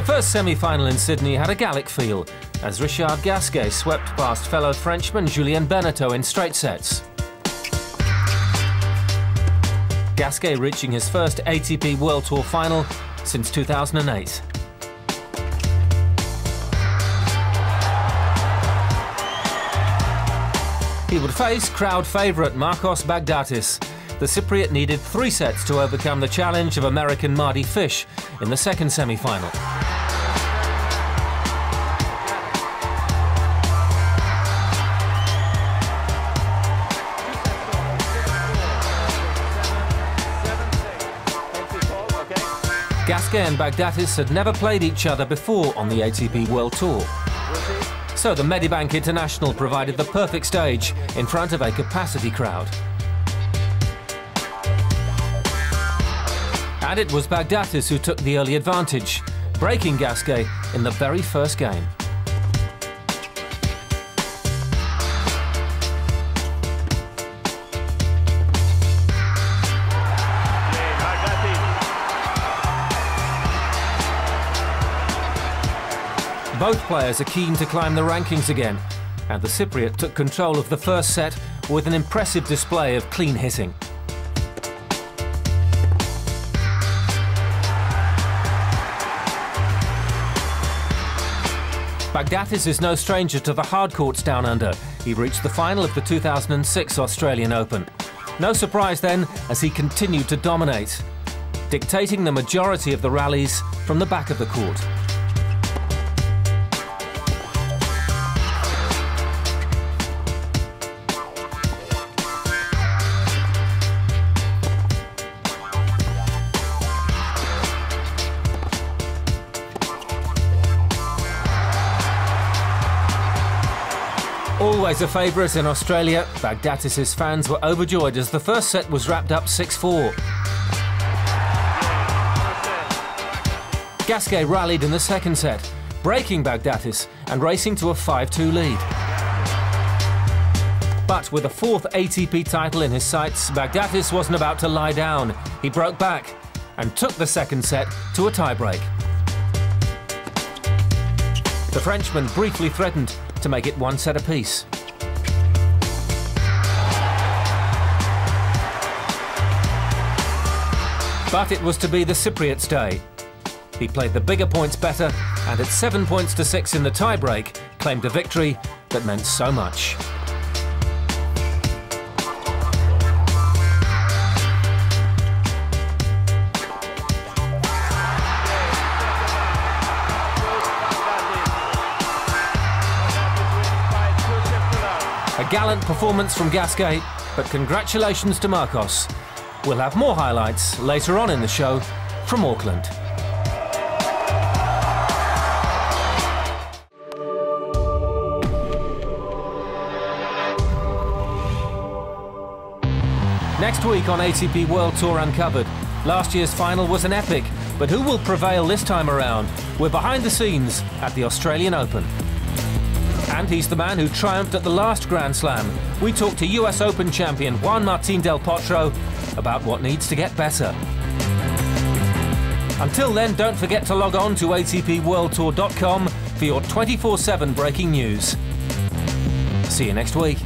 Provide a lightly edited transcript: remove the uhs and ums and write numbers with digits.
The first semi-final in Sydney had a Gallic feel, as Richard Gasquet swept past fellow Frenchman Julien Benneteau in straight sets. Gasquet reaching his first ATP World Tour final since 2008. He would face crowd favourite Marcos Baghdatis. The Cypriot needed 3 sets to overcome the challenge of American Mardy Fish in the second semi-final. Gasquet and Baghdatis had never played each other before on the ATP World Tour. So the Medibank International provided the perfect stage in front of a capacity crowd. And it was Baghdatis who took the early advantage, breaking Gasquet in the very first game. Both players are keen to climb the rankings again, and the Cypriot took control of the first set with an impressive display of clean hitting. Baghdatis is no stranger to the hard courts down under. He reached the final of the 2006 Australian Open. No surprise then, as he continued to dominate, dictating the majority of the rallies from the back of the court. Always a favourite in Australia, Baghdatis' fans were overjoyed as the first set was wrapped up 6-4. Gasquet rallied in the second set, breaking Baghdatis and racing to a 5-2 lead. But with a 4th ATP title in his sights, Baghdatis wasn't about to lie down. He broke back and took the second set to a tiebreak. The Frenchman briefly threatened to make it 1 set apiece. But it was to be the Cypriot's day. He played the bigger points better, and at 7 points to 6 in the tiebreak, claimed a victory that meant so much. A gallant performance from Gasquet, but congratulations to Marcos. We'll have more highlights later on in the show from Auckland. Next week on ATP World Tour Uncovered, last year's final was an epic, but who will prevail this time around? We're behind the scenes at the Australian Open. And he's the man who triumphed at the last Grand Slam. We talked to US Open champion Juan Martín del Potro about what needs to get better. Until then, don't forget to log on to atpworldtour.com for your 24/7 breaking news. See you next week.